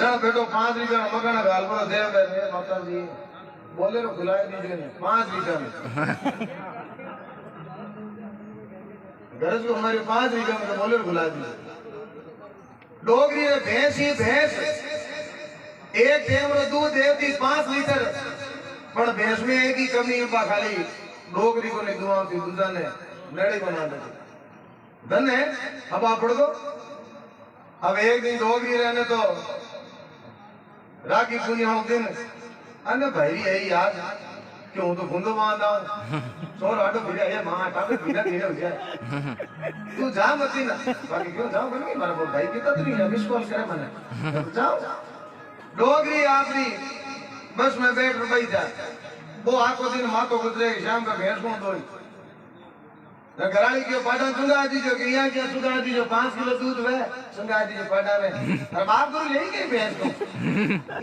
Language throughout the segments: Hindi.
जहाँ बेटो 5 रुपया मकान गाल पर दे दे माता जी बोले रो खिलाए दीजिए नहीं 5 रुपया में गरज को हमारे 5 रुपया में तो बोले रो खिला दीजिए डोगरी रे भैंस ही भैंस एक टाइम रो दूध देती 5 लीटर पर भैंस में एक ही कमी है खाली डोगरी को ने दुआ थी दूसरा ने नड़ी बना दे धन है अब आप पढ़ दो अब एक दिन डोगरी रहने तो राखी पुनिया दिन अने भाई है यार क्यों तो गुंदो बांधा सोर आटो भिड़ा ये मां टापे भिड़ा भिड़ा हो जाए तू जा मती ना बाकी क्यों जाओ कभी मारा बोल भाई कितना तू नहीं मिस कॉल करे मैंने जाओ डोगरी आखरी बस में बैठ रुपई जा वो आको दिन मातो गुजरे शाम का भैंस को दो घराली के पाटा सुंगा दीजो कि यहाँ क्या सुंगा दीजो 5 किलो दूध वे सुंगा दीजो पाटा में और बाप गुरु यही के भैंस को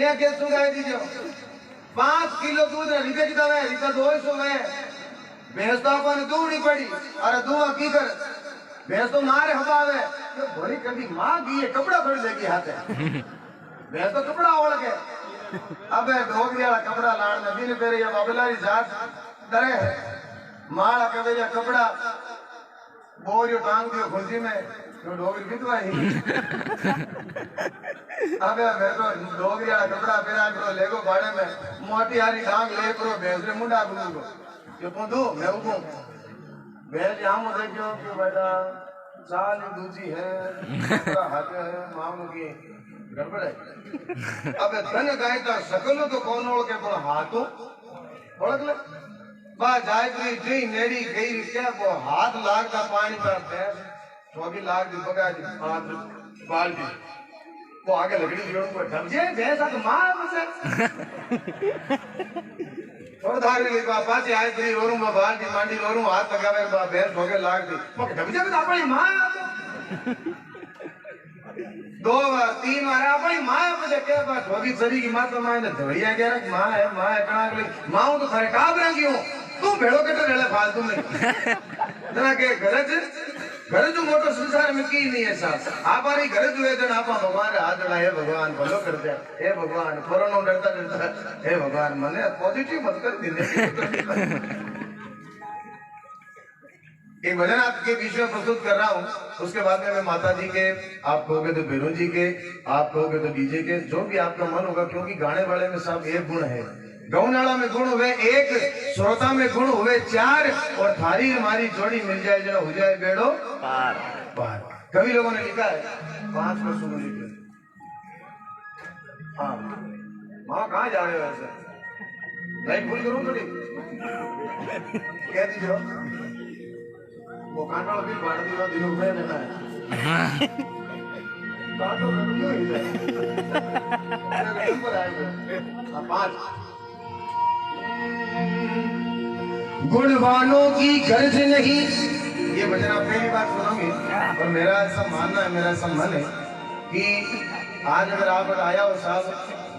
यहाँ क्या सुंगा दीजो 5 किलो दूध है रिपे कितना है रिपे 200 है भैंस तो अपन दूनी पड़ी अरे दुआ की कर भैंस तो मारे हवावे तो भरी कभी मां की ये कपड़ा थोड़ी लेगी हाथ है भैंस तो कपड़ा ओढ़ के अबे डोगरी वाला कपड़ा लाड़ में दिन पेरे या बाबलारी जात डरे है माला के भैया कपड़ा बोरियो टांग दियो खुंजी में तो डोगरी कितवा ही अबे मैं तो डोगरी वाला कपड़ा पहना करो लेगो भाड़े में मोटी हारी टांग ले करो भैंस रे मुंडा गुंगो ये पोंदो मैं उगो भैंस हम देखो कि बेटा चाल दूजी है हाथ है मामू की गड़बड़ है अबे धन गाय का सकलो तो कौन ओढ़ के पर हाथों ओढ़ ले बा जायत्री जी नेड़ी गई क्या वो हाथ लागता पानी पर भैंस तो भी लाग दी बगा दी हाथ बाल दी वो आगे लगड़ी जोड़ को ढब जे भैंस तो मार मुझे थोड़ा धार ले पापा जी आयत्री ओरू में बाल दी मांडी ओरू हाथ लगावे बा भैंस होके लाग दी वो ढब जे तो अपनी मां 2 बार 3 बार अपनी मां मुझे क्या बात होगी सरी की माता मां ने धोड़िया क्या मां है कणा के मां तो खरे काब रंगी हूं तू भेड़ो के रेले फालतू में जना के घर जो मोटो संसार में की नहीं है साहब आपारी घर जो वेदन आपा भगवान हाथ लड़ा हे भगवान भलो कर दे हे भगवान कोरोना डरता हे भगवान मने पॉजिटिव मत कर देने एक भजन आपके बीच में प्रस्तुत कर रहा हूँ उसके बाद में मैं माता जी के आप कहोगे तो बेरू जी के आप कहोगे तो डीजे के जो भी आपका मन होगा क्योंकि गाने वाले में सब एक गुण है गौनाला में गुण हुए 1 श्रोता में गुण हुए 4 और थारी हमारी जोड़ी मिल जाए जरा हो जाए बेड़ो पार पार कवि लोगों ने लिखा है 5 वर्ष में लिखे हाँ वहां कहाँ जा रहे हो ऐसे लाइट फुल करूँ थोड़ी कह दीजिए वो कांटाल बिल बाढ़ दिया दिनों में लेना है कांटो क्यों ही है नंबर आएगा 5 गुणवानों की गर्ज नहीं ये भजन आप पहली बार सुनोगे और मेरा ऐसा मानना है मेरा ऐसा मन है कि आज अगर आप आया हो साहब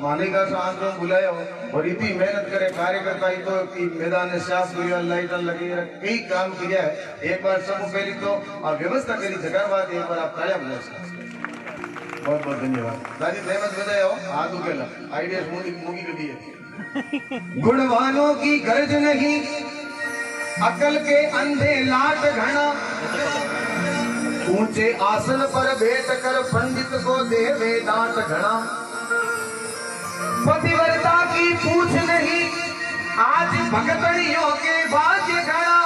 मालिका से आंदोलन बुलाया हो और इतनी मेहनत करे कार्यकर्ता ही तो कि मैदान में श्यास लाइट लगी कई काम किया है एक बार सब पहली तो व्यवस्था करी जगह बाद एक बार आप तालियां बजा बहुत बहुत धन्यवाद दादी प्रेमत बजाया हो हाथ उकेला आइडिया मूगी के दिए गुणवानों की गर्ज नहीं अकल के अंधे लाट घना ऊंचे आसन पर बैठ कर पंडित को दे वेदांत घना पतिव्रता की पूछ नहीं आज भगतड़ियों के भाग्य घना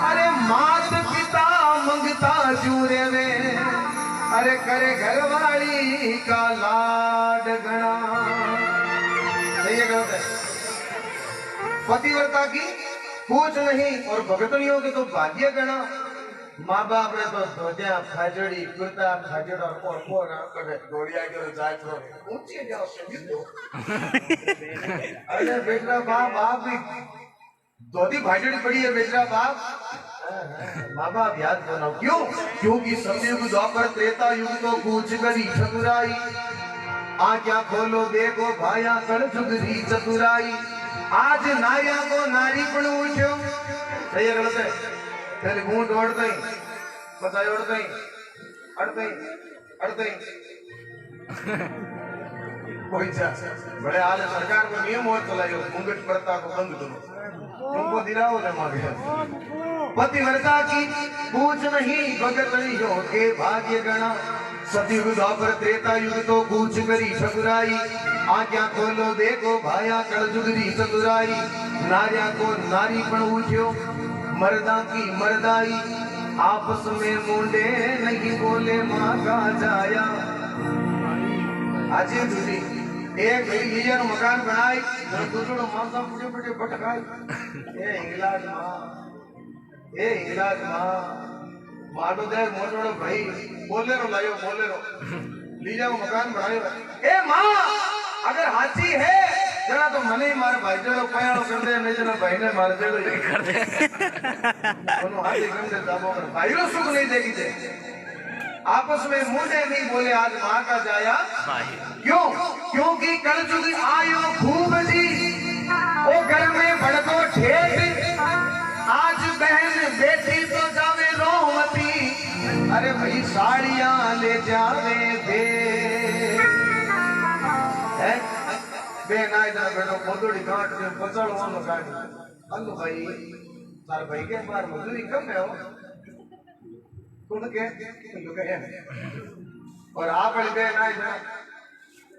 अरे मात पिता मंगता चूरे में अरे करे घरवाली का लाड घना सही है पतिव्रता की पूछ नहीं और भगतड़ियों के तो भाग्य घना माँ बाप रे तो धोतिया खाजड़ी कुर्ता खाजड़ा और कोरा करे गोड़िया के जाय तो ऊंचे जाओ संगीत अरे बेटा बाप भी धोती भाजड़ी पड़ी है बेटा बाप माँ बाप याद बनाओ क्यों क्योंकि सतयुग द्वापर त्रेता युग तो कूच करी ठकुराई आँखें खोलो देखो भाया कर जुगरी चतुराई आज नारिया को नारी पण उठ्यो सही है गलत है पहले घूंट ओढ़ते ही बताए ओढ़ते ही अड़ते ही कोई जा बड़े हाल सरकार को नियम हो तो लाइयो घूंघट प्रथा को बंद करो तुमको दिलाओ न मांगे पतिव्रता की पूछ नहीं भगत हो के भाग्य गणा सतयुग द्वापर त्रेता युग तो कूच करी ठकुराई आज्ञा खोलो देखो भाया कलयुग री चतुराई नारिया को नारी पण उठ्यो मर्दा की मर्दाई आपस में मुंडे नहीं बोले माँ का जाया આજે સુધી એક લીજર મકાન બનાય દૂધડો માથા પૂજે પૂજે ભટકાય એ ઇંગ્લાજ માં માડો દે મોટોડો ભાઈ બોલેરો લાયો બોલેરો લીજાઓ મકાન બનાયો એ માં અગર હાચી હે જરા તો મને મારા ભાઈ જેડો પયાણો કર દે ને જરા ભાઈને માર જેડો કર દે કોનો હાથી કર દે દાબો ભાઈરો સુખ નહીં દેખી દે आपस में मुंडे नहीं बोले आज माँ का जाया क्यों क्योंकि कलयुग आयो खूब जी वो घर में भड़को ठेठ आज बहन बेटी तो जावे रोमती अरे भाई साड़ियां ले जावे दे बेन आए जरा बेटो मोदड़ी काट के पचड़वानो काट अल्लो भाई तार भाई के बार मजदूरी कम है हो कौन के लोग है और आप वाली बहन आई जरा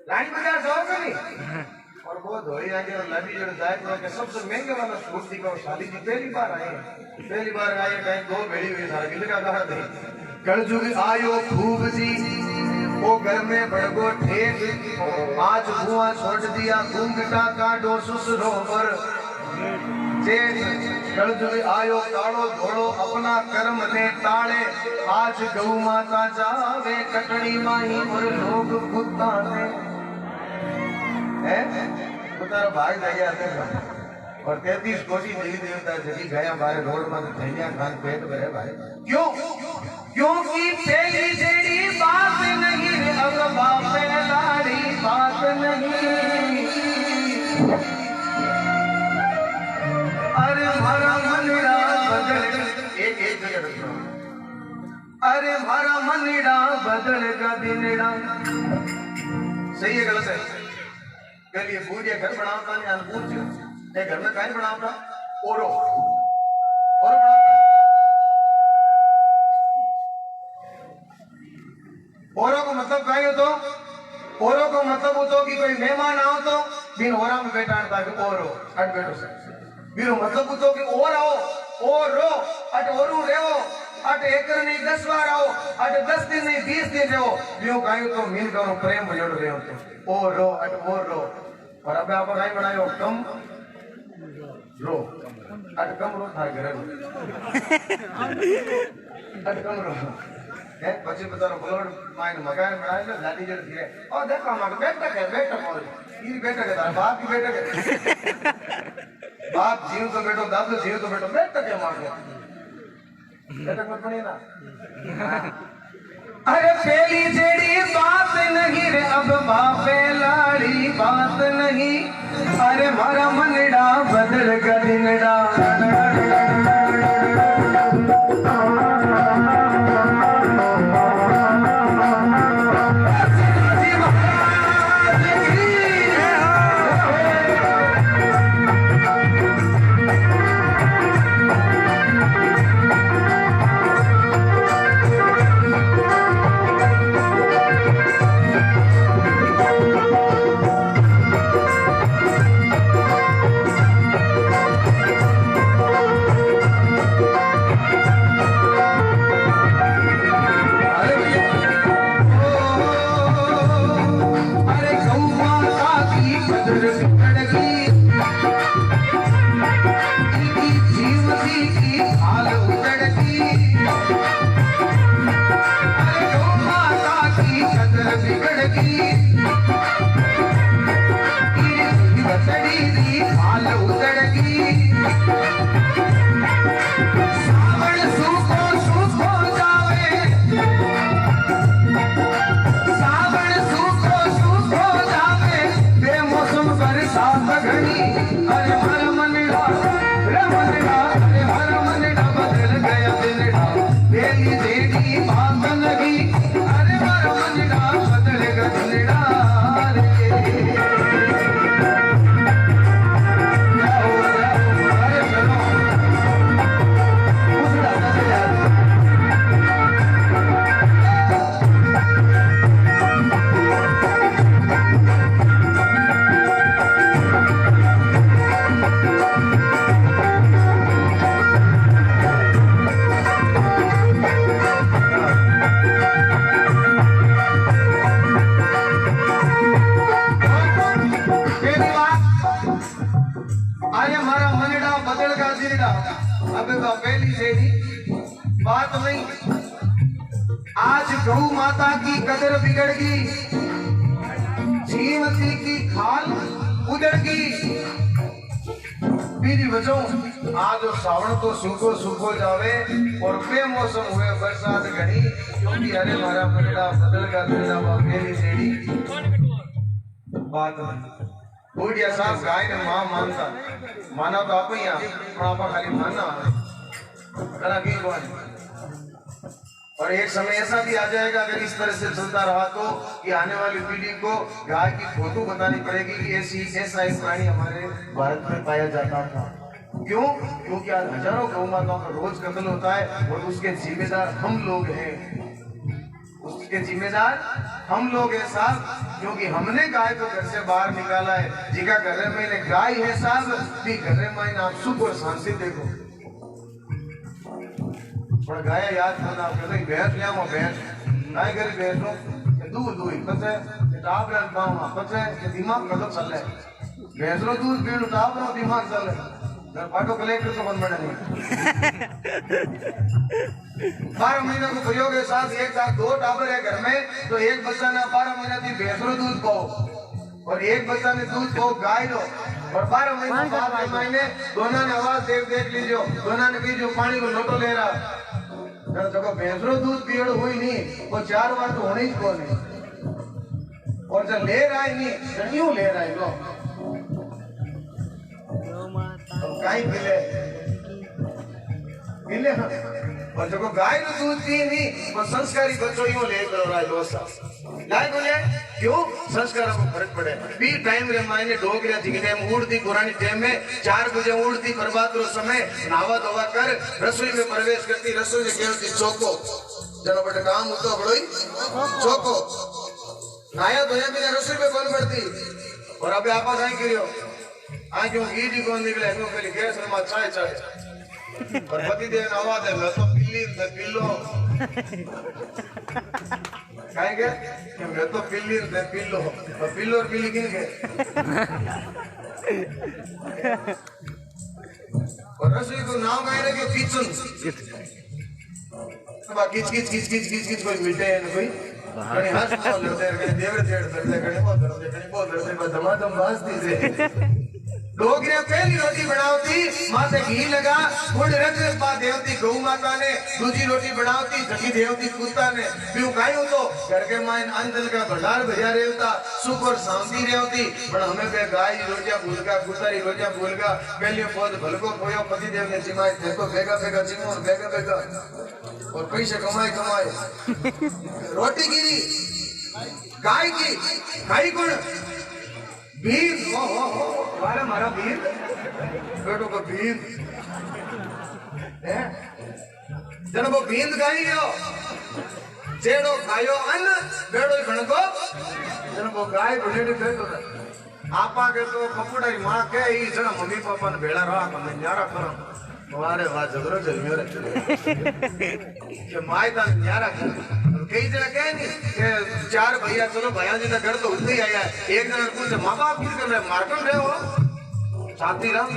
रानी बाजार जाओ नहीं और वो धोई आके और लड़ी जो जाए के सबसे महंगे वाला सूट दिखाओ शादी जी पहली बार आए कहीं दो बेड़ी हुई सारा किले का कहा थे कलयुग आयो खूब जी वो घर में भड़को ठेठ आज धुआं छोड़ दिया घूंघटा का डोसुस रोवर कलयुग आयो कालो घोड़ो अपना कर्म ने टाले आज गौ माता जावे कटड़ी माही और लोग कुत्ता ने हैं तो तारा भाग जाया थे और 33 कोटी देवी देवता जगी गया बारे रोड में धैया खान पेट भरे भाई क्यों क्योंकि पहली जेड़ी बात नहीं अब बाप लाड़ी बात नहीं अरे मारा मनड़ा बदल एक जगह रखो अरे मारा मनड़ा बदल का दिनड़ा सही है गलत है कल ये पूजा घर बनाता नहीं अनपूछ ये घर में काहे बनाता ओरो बनाता ओरो को मतलब काहे हो तो ओरो को मतलब हो तो कि कोई मेहमान आओ तो बिन ओरा में बैठा ताकि ओरो अट बैठो से बीरो मतलब पूछो कि और आओ और रो अट ओरू रेवो अट एकर नहीं 10 बार आओ अट 10 दिन नहीं 20 दिन रेवो बियो कायो तो मीन करो प्रेम जोड़ रेवो तो और रो अट और रो और अब आप काई बनायो कम रो अट कम रो था घरे अट कम रो है પછી બતારો બોલડ માઈન મકાન બનાય ને લાડી જડ ધીરે ઓ देखो मार बेटा मोर ई बेटा के तार बाप की बेटा के बाप जीव तो बेटो दादू जीव तो बेटो बेटा के मार गया बेटा मत बनी ना अरे पहली जेड़ी बात नहीं रे अब बापे लाड़ी बात नहीं अरे मारा मनड़ा बदल का दिनड़ा जिरड़ा अबे तो पहली सेड़ी बात नहीं। आज गौ माता की कदर बिगड़ गई, श्रीमती की खाल उजड़ गई। बीजी बचो आज सावन तो सूखो सूखो जावे और बेमौसम हुए बरसात घनी, क्योंकि अरे मारा पगड़ा बदल का बिरड़ा पहली सेड़ी बात नहीं। बूढ़िया साहब गाय ने मां मानता माना तो आप ही आप खाली मानना करा की कौन। और एक समय ऐसा भी आ जाएगा अगर इस तरह से चलता रहा तो कि आने वाली पीढ़ी को गाय की फोटो बतानी पड़ेगी कि ऐसा एक प्राणी हमारे भारत में पाया जाता था। क्यों? क्योंकि आज हजारों गौ माताओं का रोज कत्ल होता है और उसके जिम्मेदार हम लोग हैं। उसके जिम्मेदार हम लोग हैं साहब, क्योंकि हमने गाय को घर से बाहर निकाला है। जिका घर में गाय है साहब भी घर में आप सुख और शांति देखो। पर गाय याद करना कहते भैंस ले आओ भैंस गाय करी भैंस लो दूध दूध पचे टाप रन पाऊंगा पचे के दिमाग कदम चल है भैंस लो दूध पीण टाप रो दिमाग चल है घर पाटो कलेक्टर तो बन बने नहीं। 12 महीने को प्रयोग के साथ एक साथ 2 टाबर है घर में तो एक बच्चा ने 12 महीने की भैंस लो दूध पाओ और एक बच्चा ने दूध पाओ गाय लो और 12 महीने दोनों ने आवाज देख लीजिए दोनों ने कीजिए पानी को लोटो ले रहा जब भैंसरो दूध पीड़ हुई नहीं वो 4 बार तो होने ही को नहीं और जब ले रहा है नहीं तो क्यों ले रहा है लो तो गाय मिले और जब गाय ने दूध पी नहीं वो संस्कारी बच्चों यूं ले करो रहा है दोस्त लाए बोले क्यों संस्कारों को फर्क पड़े बी टाइम रे मायने डोगरिया जिगने में उड़ती पुरानी टाइम में 4 बजे उड़ती प्रभात रो समय नहावा धोवा कर रसोई में प्रवेश करती रसोई में केवती चौको जनो बटे काम होतो बड़ोई चौको नाया धोया बिना रसोई में बंद पड़ती और अबे आपा काई करियो आ क्यों गीडी कौन निकले नो पहले गैस में चाय और पति देव आवाज है मैं तो पिल्लो खाएंगे कि मैं तो पिल्लो और पिल्ली किनके और रसोई को नाम गायने के किचन अब किच कोई मिलते हैं ना कोई कहीं हंस बोल लेते हैं कहीं देवर जेड़ करते हैं कहीं बहुत डरते बस धमाधम बांसती से डोगरे पहली रोटी बनावती माथे घी लगा गुड़ रंग पा देवती गौ माता ने दूसरी रोटी बनावती जगी देवती कुत्ता ने क्यों खाई तो घर के माइन अंजल का भंडार भजा रेवता सुख और शांति रेवती पर हमें पे गाय रोटियां भूलगा कुतारी रोटियां भूलगा पहले पौध भलको पोयो पति देव ने सिमाए देखो बेगा बेगा चिमो और बेगा और पैसे कमाए रोटी गिरी गाय की खाई कौन भीड़ वाला मारा भीड़ बेटो को भीड़ जन वो भीड़ गाई हो जेड़ो खायो अन्न बेड़ो खणको जन वो गाय बनेड़ी कहतो आपा के तो कपड़ा ही मां के ई जन मम्मी पापा ने भेड़ा रहा मन न्यारा करो वारे वाह जबरो जलमियो रे के माय ता न्यारा कर कई जगह कहे नहीं कि 4 भैया चलो भैया जी का घर तो उतना ही आया एक जन पूछे माँ बाप फिर कर रहे मारकन रहे हो साथी राम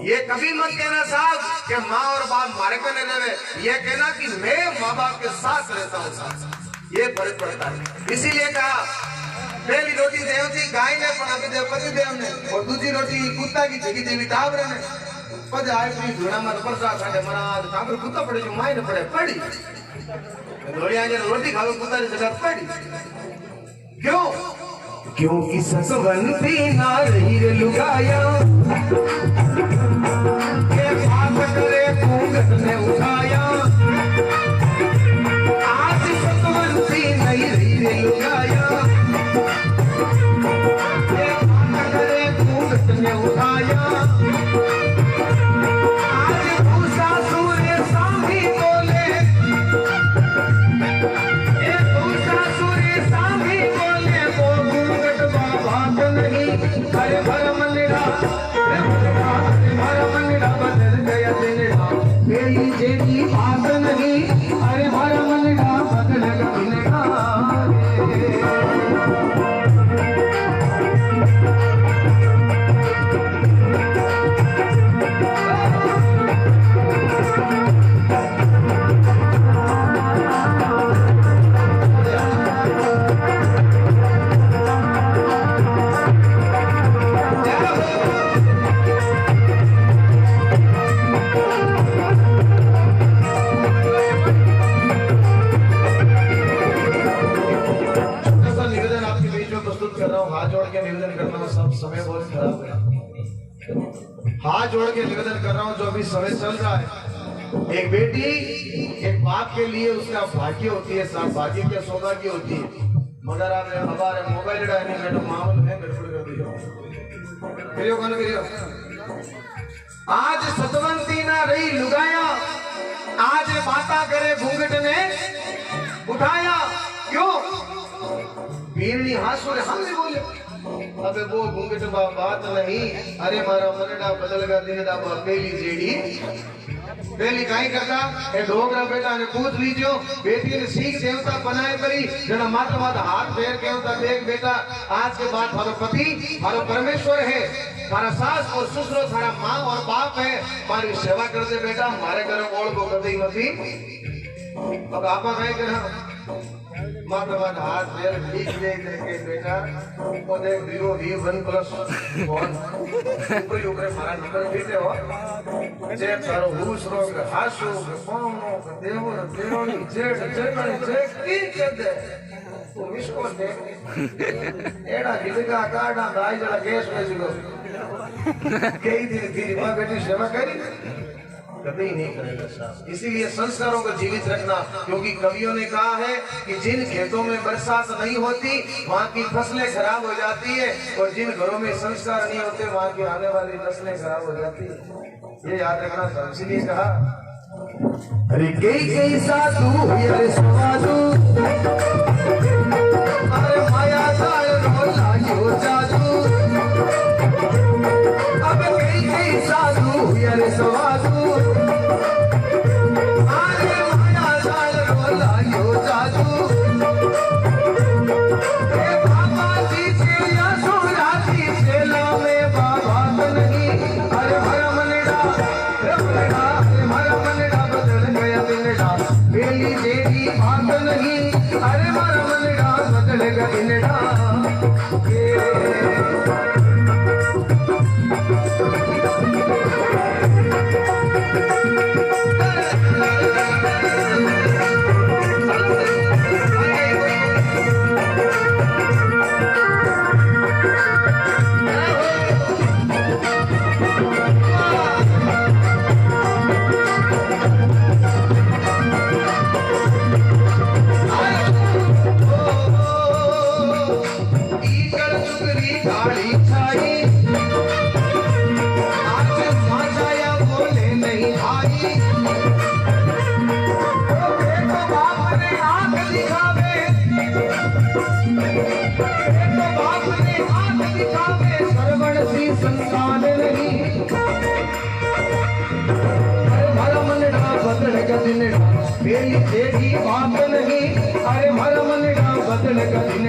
ये कभी मत कहना साहब कि माँ और बाप मारकन रहे ये कहना कि मैं माँ बाप के साथ रहता हूँ साथ ये फर्क पड़ता है। इसीलिए कहा पहली रोटी देवती गाय ने पति देव ने और दूसरी रोटी कुत्ता की जगी देवी टावर ने पद आए अपनी धुना मत परसा खाने मना टावर कुत्ता पड़े जो माई ने पड़े पड़ी धोड़िया ने रोटी खावे कुत्ता ने जगह पड़ी क्यों क्योंकि ससवंती ना रही रे लुगाया के बात करे घूंघट ने उठाया आज ससवंती नहीं रही रे लुगाया के बात करे घूंघट ने उठाया हूँ, हाथ जोड़ के निवेदन करता हूँ, सब समय बहुत खराब है, हाथ जोड़ के निवेदन कर रहा हूँ, जो अभी समय चल रहा है, एक बेटी एक बाप के लिए उसका भाग्य होती है, साथ भाग्य क्या सौभाग्य होती है, मगर आपने हमारे मोबाइल डायनी मैडम मामूल में गड़बड़ कर दिया। करियो कौन करियो, आज सतवंती ना रही लुगाया, आज बाता करे घूंघट ने उठाया, क्यों बीरनी हासुर हमने बोले, अबे वो घूंघट बात नहीं, अरे मारा मनडा बदल गा दिन दा पहली जेड़ी पहली काई करता ए डोगरा बेटा ने पूछ लीजियो, बेटी ने सीख देवता बनाए करी जना मात्र मात्र हाथ पैर के होता, देख बेटा आज के बाद हमारा पति हमारा परमेश्वर है, हमारा सास और ससुर हमारा माँ और बाप है, हमारी सेवा करते बेटा, हमारे घर ओढ़ को कभी मती। अब आपा कहीं करा मात्र मात्र हाथ पैर ठीक देखे बेटा, वो देख वीवो V1+ फोन ऊपर ऊपर हमारा नंबर बीते हो, जेब सारो हुस रोग हासु फोनो देवो देवोनी जेड जेकणी जेकी कर दे तो मिसको दे एड़ा गिलगा काडा दाई जला गैस में जिलो कई दिन तेरी मां बेटी सेवा करी कभी नहीं करेगा साहब। इसीलिए संस्कारों को जीवित रखना, क्योंकि कवियों ने कहा है कि जिन खेतों में बरसात नहीं होती वहाँ की फसलें खराब हो जाती है, और जिन घरों में संस्कार नहीं होते वहाँ की आने वाली नस्लें खराब हो जाती है, ये याद रखना साहब। इसीलिए कहा अरे कई साधु अरे साधु अरे माया जाल रोला यो जादू, अब कई साधु अरे साधु बात नहीं, अरे मर मन का बदल का दिन